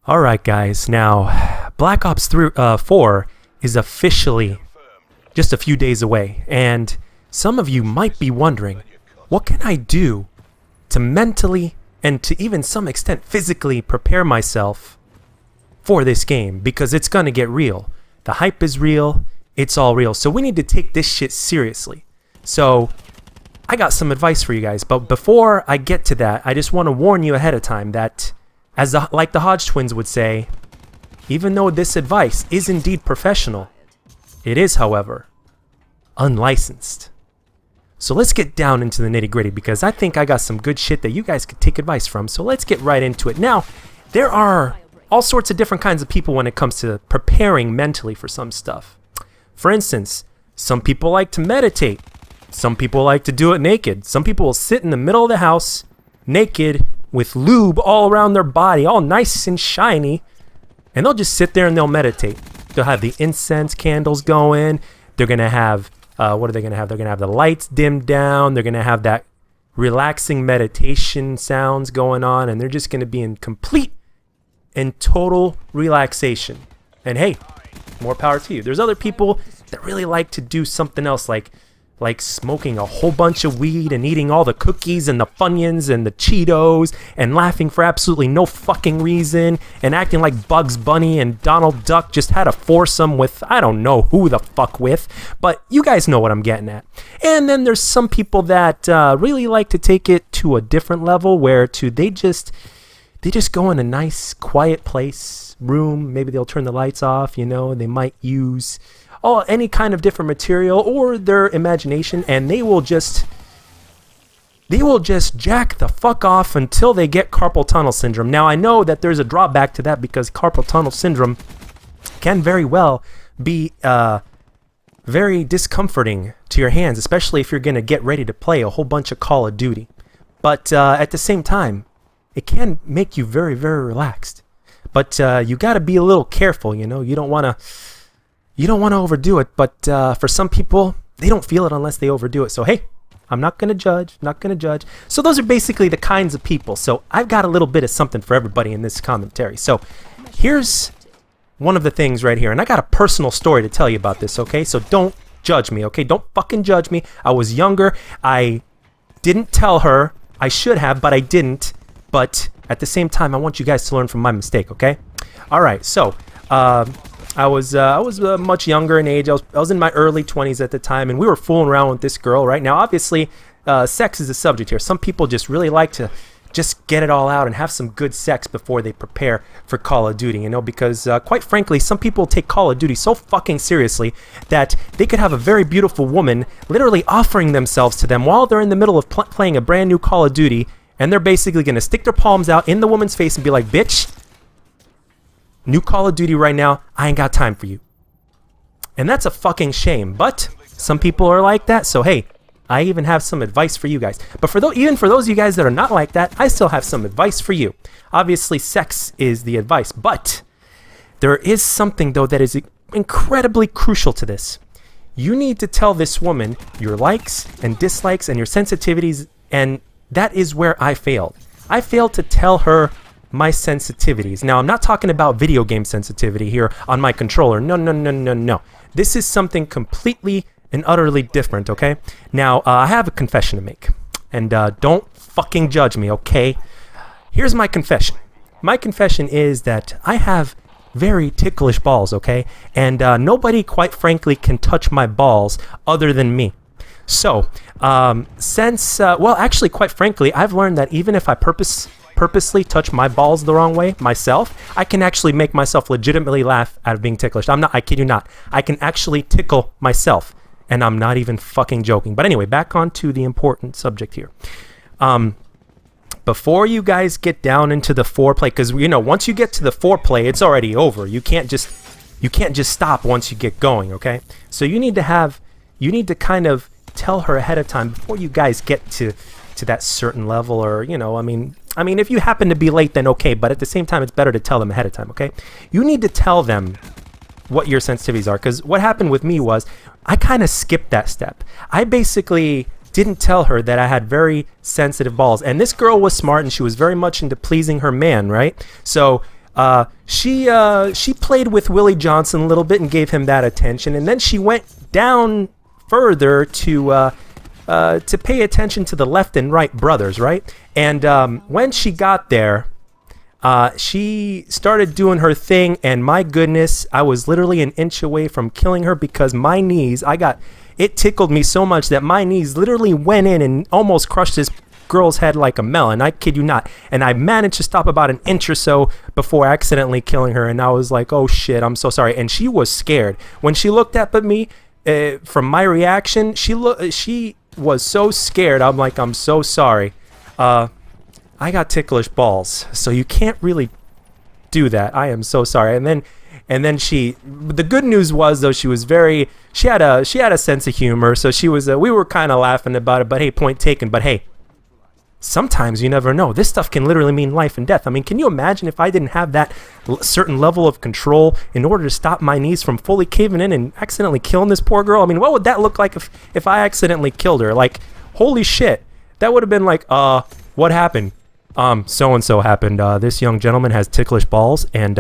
Alright guys, now Black Ops 4 is officially just a few days away, and some of you might be wondering, what can I do to mentally and to even some extent physically prepare myself for this game, because it's gonna get real. The hype is real, it's all real, so we need to take this shit seriously. So I got some advice for you guys, but before I get to that, I just want to warn you ahead of time that like the Hodge twins would say, even though this advice is indeed professional, it is, however, unlicensed. So let's get down into the nitty-gritty, because I think I got some good shit that you guys could take advice from. So let's get right into it. Now, there are all sorts of different kinds of people when it comes to preparing mentally for some stuff. For instance, some people like to meditate. Some people like to do it naked. Some people will sit in the middle of the house naked with lube all around their body, all nice and shiny, and they'll just sit there and they'll meditate. They'll have the incense candles going. They're going to have, what are they going to have? They're going to have the lights dimmed down. They're going to have that relaxing meditation sounds going on, and they're just going to be in complete and total relaxation. And hey, more power to you. There's other people that really like to do something else, like smoking a whole bunch of weed and eating all the cookies and the Funyuns and the Cheetos and laughing for absolutely no fucking reason and acting like Bugs Bunny and Donald Duck just had a foursome with I don't know who the fuck with, but you guys know what I'm getting at. And then there's some people that really like to take it to a different level, where they just go in a nice quiet place, room, maybe they'll turn the lights off, you know, they might use any kind of different material or their imagination, and they will just jack the fuck off until they get carpal tunnel syndrome. Now, I know that there's a drawback to that, because carpal tunnel syndrome can very well be very discomforting to your hands, especially if you're going to get ready to play a whole bunch of Call of Duty. But at the same time, it can make you very, very relaxed. But you got to be a little careful, you know. You don't want to overdo it, but for some people, they don't feel it unless they overdo it. So hey, I'm not going to judge, So those are basically the kinds of people. So I've got a little bit of something for everybody in this commentary. So here's one of the things right here, and I got a personal story to tell you about this, okay? So don't judge me, okay? Don't fucking judge me. I was younger. I didn't tell her. I should have, but I didn't. But at the same time, I want you guys to learn from my mistake, okay? All right, so I was much younger in age. I was in my early 20s at the time, and we were fooling around with this girl. Right now, obviously, sex is a subject here. Some people just really like to just get it all out and have some good sex before they prepare for Call of Duty, you know, because quite frankly, some people take Call of Duty so fucking seriously that they could have a very beautiful woman literally offering themselves to them while they're in the middle of playing a brand new Call of Duty, and they're basically going to stick their palms out in the woman's face and be like, bitch, new Call of Duty right now, I ain't got time for you. And that's a fucking shame, but some people are like that, so hey, I even have some advice for you guys. But even for those of you guys that are not like that, I still have some advice for you. Obviously, sex is the advice, but there is something, though, that is incredibly crucial to this. You need to tell this woman your likes and dislikes and your sensitivities, and that is where I failed. I failed to tell her my sensitivities. Now, I'm not talking about video game sensitivity here on my controller. No. This is something completely and utterly different, okay? Now, I have a confession to make, and don't fucking judge me, okay? Here's my confession. My confession is that I have very ticklish balls, okay? And nobody, quite frankly, can touch my balls other than me. So, actually, quite frankly, I've learned that even if I purposely touch my balls the wrong way myself, I can actually make myself legitimately laugh out of being ticklish. I kid you not. I can actually tickle myself, and I'm not even fucking joking. But anyway, back on to the important subject here. Before you guys get down into the foreplay, because you know, once you get to the foreplay, it's already over. You can't just stop once you get going, okay? So you need to kind of tell her ahead of time before you guys get to that certain level, or you know, I mean, if you happen to be late, then okay, but at the same time, it's better to tell them ahead of time, okay? You need to tell them what your sensitivities are, because what happened with me was I kind of skipped that step. I basically didn't tell her that I had very sensitive balls, and this girl was smart, and she was very much into pleasing her man, right? So She played with Willie Johnson a little bit and gave him that attention, and then she went down further to pay attention to the left and right brothers, right? And when she got there, she started doing her thing, and my goodness, I was literally an inch away from killing her because my knees, it tickled me so much that my knees literally went in and almost crushed this girl's head like a melon. I kid you not. And I managed to stop about an inch or so before accidentally killing her, and I was like, oh shit, I'm so sorry. And she was scared. When she looked up at me, from my reaction, she was so scared. I'm like, I'm so sorry. I got ticklish balls, so you can't really do that. I am so sorry. And then the good news was though, she had a sense of humor, so we were kind of laughing about it, but hey, point taken. But hey, sometimes you never know. This stuff can literally mean life and death. I mean, can you imagine if I didn't have that certain level of control in order to stop my knees from fully caving in and accidentally killing this poor girl? I mean, what would that look like if I accidentally killed her? Like, holy shit. That would have been like, what happened? So-and-so happened. This young gentleman has ticklish balls, and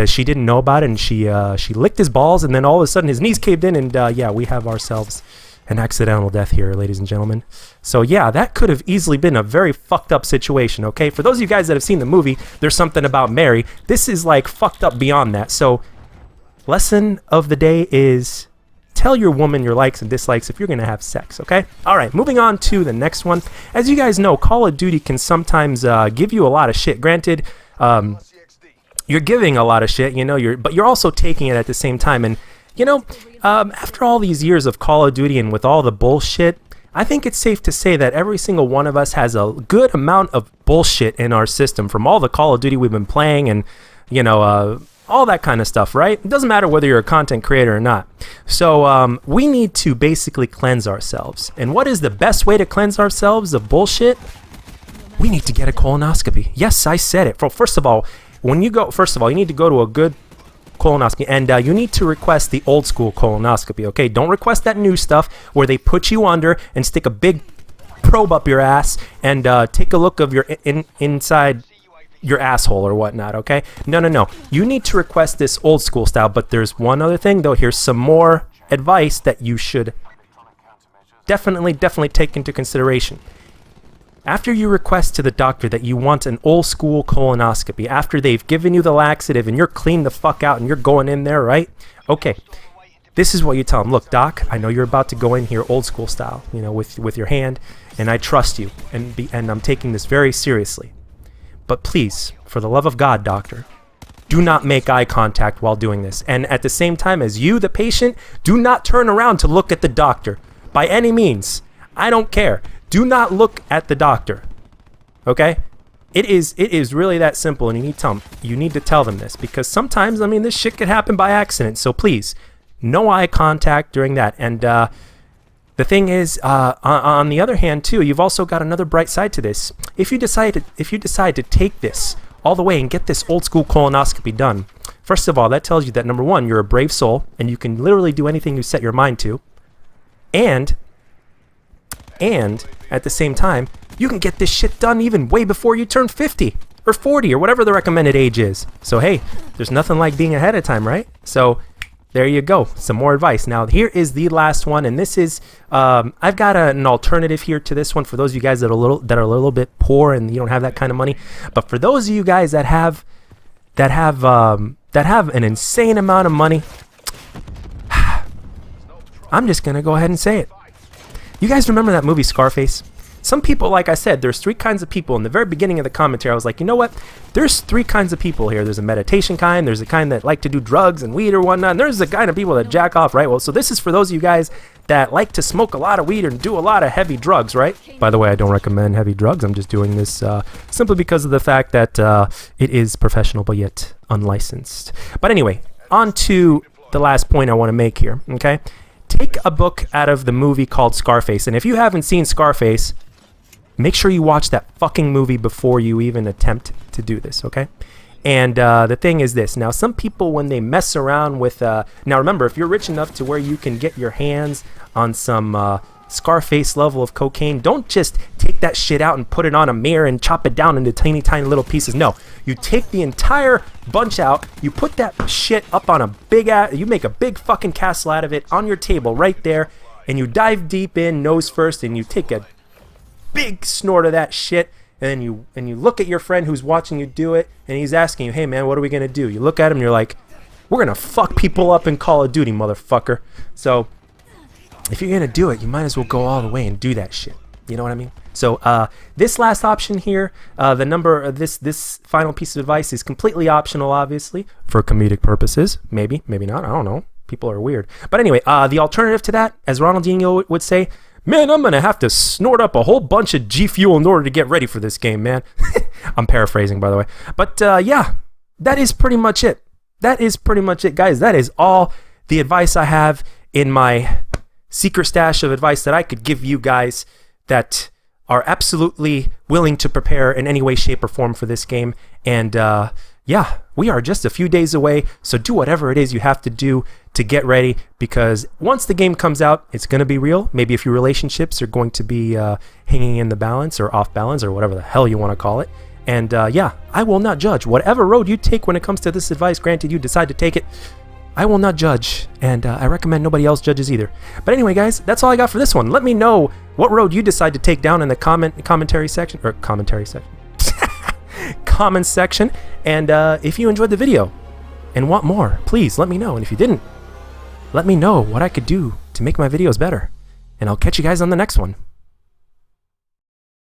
she didn't know about it, and she licked his balls, and then all of a sudden his knees caved in, and yeah, we have ourselves an accidental death here, ladies and gentlemen. So yeah, that could have easily been a very fucked up situation, okay? For those of you guys that have seen the movie, There's Something About Mary, this is like fucked up beyond that. So lesson of the day is tell your woman your likes and dislikes if you're going to have sex, okay? All right, moving on to the next one. As you guys know, Call of Duty can sometimes give you a lot of shit. Granted, you're giving a lot of shit, you know, but you're also taking it at the same time. And you know, after all these years of Call of Duty and with all the bullshit, I think it's safe to say that every single one of us has a good amount of bullshit in our system from all the Call of Duty we've been playing and, you know, all that kind of stuff, right? It doesn't matter whether you're a content creator or not. So we need to basically cleanse ourselves. And what is the best way to cleanse ourselves of bullshit? We need to get a colonoscopy. Yes, I said it. First of all, you need to go to a good colonoscopy, and you need to request the old school colonoscopy, okay? Don't request that new stuff where they put you under and stick a big probe up your ass and take a look of your inside your asshole or whatnot, okay? No. You need to request this old school style, but there's one other thing, though. Here's some more advice that you should definitely take into consideration. After you request to the doctor that you want an old school colonoscopy, after they've given you the laxative and you're clean the fuck out and you're going in there, right? Okay, this is what you tell them. Look, doc, I know you're about to go in here old school style, you know, with your hand, and I trust you, and I'm taking this very seriously. But please, for the love of God, doctor, do not make eye contact while doing this. And at the same time as you, the patient, do not turn around to look at the doctor. By any means. I don't care. Do not look at the doctor. Okay? It is really that simple, and you need to tell them this, because sometimes, I mean, this shit could happen by accident. So please, no eye contact during that. And the thing is, on the other hand, too, you've also got another bright side to this. If you decide to take this all the way and get this old school colonoscopy done, first of all, that tells you that, number one, you're a brave soul, and you can literally do anything you set your mind to. And at the same time, you can get this shit done even way before you turn 50 or 40 or whatever the recommended age is. So hey, there's nothing like being ahead of time, right? So there you go, some more advice. Now here is the last one, and this is I've got an alternative here to this one for those of you guys that are a little bit poor and you don't have that kind of money. But for those of you guys that have an insane amount of money, I'm just gonna go ahead and say it. You guys remember that movie Scarface? Some people, like I said, there's three kinds of people. In the very beginning of the commentary, I was like, you know what? There's three kinds of people here. There's a meditation kind, there's a kind that like to do drugs and weed or whatnot, and there's the kind of people that jack off, right? Well, so this is for those of you guys that like to smoke a lot of weed and do a lot of heavy drugs, right? By the way, I don't recommend heavy drugs. I'm just doing this simply because of the fact that it is professional but yet unlicensed. But anyway, on to the last point I want to make here, okay? Take a book out of the movie called Scarface, and if you haven't seen Scarface, make sure you watch that fucking movie before you even attempt to do this, okay? And the thing is this. Now, some people, when they mess around with... now, remember, if you're rich enough to where you can get your hands on some Scarface level of cocaine, don't just take that shit out and put it on a mirror and chop it down into tiny little pieces. No, you take the entire bunch out, you put that shit up on a big ass, you make a big fucking castle out of it on your table right there, and you dive deep in nose first, and you take a big snort of that shit, and you look at your friend who's watching you do it, and he's asking you, hey man, what are we gonna do? You look at him and you're like, we're gonna fuck people up in Call of Duty, motherfucker. So if you're gonna do it, you might as well go all the way and do that shit. You know what I mean? So this last option here, the number this final piece of advice is completely optional, obviously, for comedic purposes. Maybe not. I don't know. People are weird. But anyway, the alternative to that, as Ronaldinho would say, man, I'm gonna have to snort up a whole bunch of G Fuel in order to get ready for this game, man. I'm paraphrasing, by the way. But yeah, that is pretty much it. That is pretty much it, guys. That is all the advice I have in my secret stash of advice that I could give you guys that are absolutely willing to prepare in any way, shape, or form for this game. And yeah, we are just a few days away, so do whatever it is you have to do to get ready, because once the game comes out, it's going to be real. Maybe a few relationships are going to be hanging in the balance or off balance or whatever the hell you want to call it. And yeah, I will not judge. Whatever road you take when it comes to this advice, granted you decide to take it, I will not judge, and I recommend nobody else judges either. But anyway, guys, that's all I got for this one. Let me know what road you decide to take down in the comment section. And if you enjoyed the video and want more, please let me know. And if you didn't, let me know what I could do to make my videos better. And I'll catch you guys on the next one.